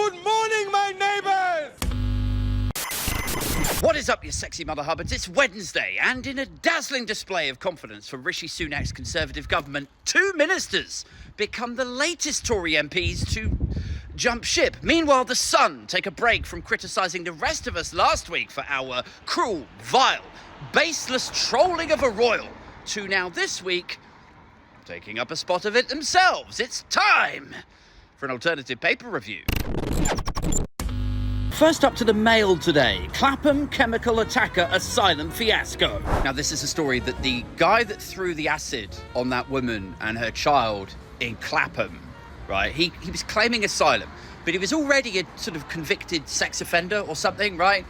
Good morning, my neighbors! What is up, you sexy mother hubbards? It's Wednesday, and in a dazzling display of confidence from Rishi Sunak's Conservative government, 2 ministers become the latest Tory MPs to jump ship. Meanwhile, the Sun take a break from criticising the rest of us last week for our cruel, vile, baseless trolling of a royal, to now this week taking up a spot of it themselves. It's time for an alternative paper review. First up to the Mail today, Clapham chemical attacker Asylum Fiasco. Now, this is a story that the guy that threw the acid on that woman and her child in Clapham, right, he was claiming asylum, but he was already a sort of convicted sex offender or something, right?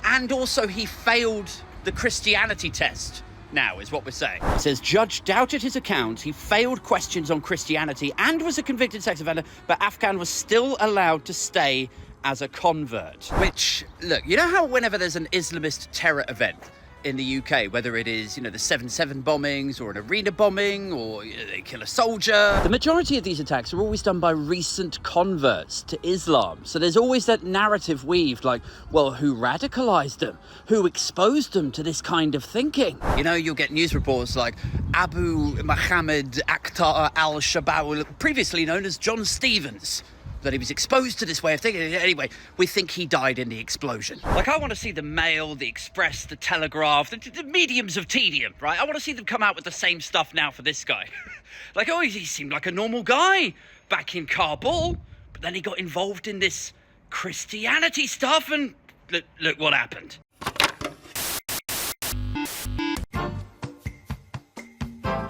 And also he failed the Christianity test, now, is what we're saying. It says, judge doubted his account, he failed questions on Christianity and was a convicted sex offender, but Afghan was still allowed to stay as a convert. Which, look, you know how whenever there's an Islamist terror event in the UK, whether it is, the 7/7 bombings or an arena bombing or they kill a soldier, the majority of these attacks are always done by recent converts to Islam. So there's always that narrative weaved like, well, who radicalised them? Who exposed them to this kind of thinking? You'll get news reports like Abu Muhammad Akhtar al-Shabaab, previously known as John Stevens, that he was exposed to this way of thinking. Anyway, we think he died in the explosion. Like, I want to see the Mail, the Express, the Telegraph, the mediums of tedium, right? I want to see them come out with the same stuff now for this guy. Like, oh, he seemed like a normal guy back in Kabul, but then he got involved in this Christianity stuff, and look what happened.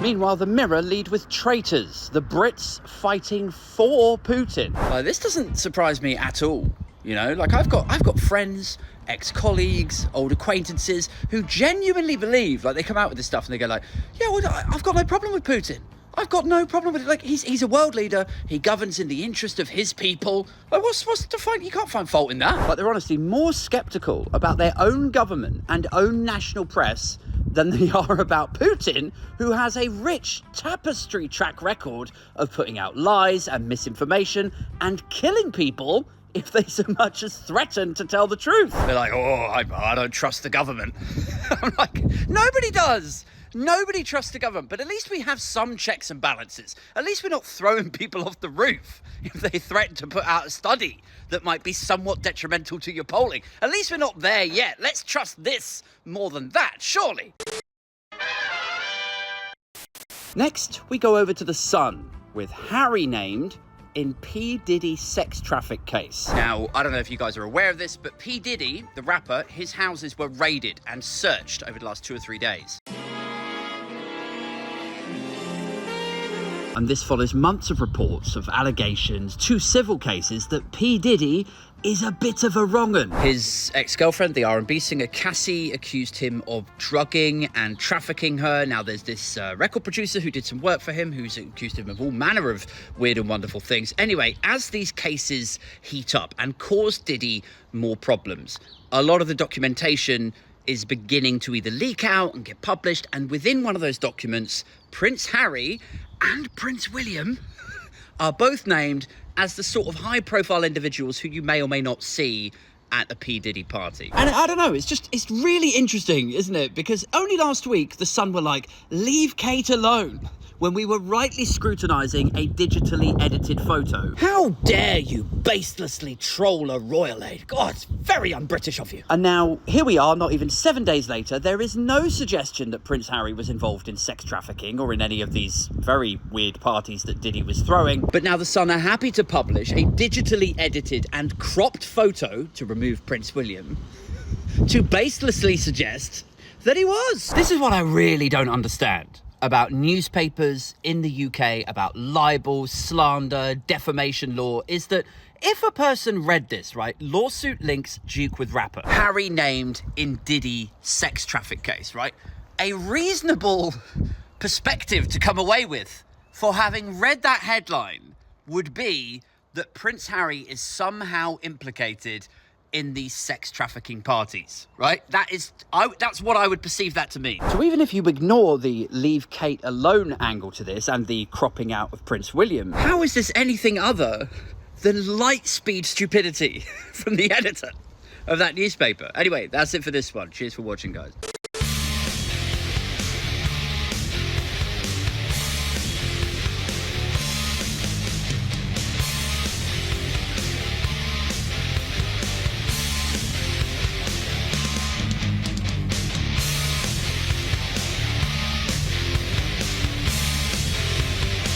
Meanwhile, the Mirror lead with traitors, the Brits fighting for Putin. This doesn't surprise me at all. I've got friends, ex-colleagues, old acquaintances who genuinely believe, like, they come out with this stuff and they go like, yeah, well, I've got no problem with Putin. I've got no problem with it. Like, he's a world leader. He governs in the interest of his people. Like, what's to find? You can't find fault in that. But they're honestly more sceptical about their own government and own national press than they are about Putin, who has a rich tapestry track record of putting out lies and misinformation and killing people if they so much as threaten to tell the truth. They're like, oh, I don't trust the government. I'm like, nobody does. Nobody trusts the government, but at least we have some checks and balances. At least we're not throwing people off the roof if they threaten to put out a study that might be somewhat detrimental to your polling. At least we're not there yet. Let's trust this more than that, surely. Next, we go over to the Sun, with Harry named in P. Diddy sex traffic case. Now, I don't know if you guys are aware of this, but P. Diddy, the rapper, his houses were raided and searched over the last 2 or 3 days. And this follows months of reports of allegations, 2 civil cases, that P. Diddy is a bit of a wrong-un. His ex-girlfriend, the R&B singer Cassie, accused him of drugging and trafficking her. Now, there's this record producer who did some work for him, who's accused him of all manner of weird and wonderful things. Anyway, as these cases heat up and cause Diddy more problems, a lot of the documentation is beginning to either leak out and get published, and within one of those documents, Prince Harry and Prince William are both named as the sort of high-profile individuals who you may or may not see at a P. Diddy party. And I don't know, it's really interesting, isn't it? Because only last week, the Sun were like, leave Kate alone, when we were rightly scrutinising a digitally edited photo. How dare you baselessly troll a royal aide? God, it's very un-British of you. And now, here we are, not even 7 days later, there is no suggestion that Prince Harry was involved in sex trafficking or in any of these very weird parties that Diddy was throwing. But now the Sun are happy to publish a digitally edited and cropped photo to remove Prince William to baselessly suggest that he was. This is what I really don't understand about newspapers in the UK, about libel, slander, defamation law, is that if a person read this, right, lawsuit links Duke with rapper, Harry named in Diddy sex traffic case, right, a reasonable perspective to come away with for having read that headline would be that Prince Harry is somehow implicated in these sex trafficking parties, right? That's what I would perceive that to mean. So even if you ignore the leave Kate alone angle to this and the cropping out of Prince William, how is this anything other the light speed stupidity from the editor of that newspaper. Anyway, that's it for this one. Cheers for watching, guys.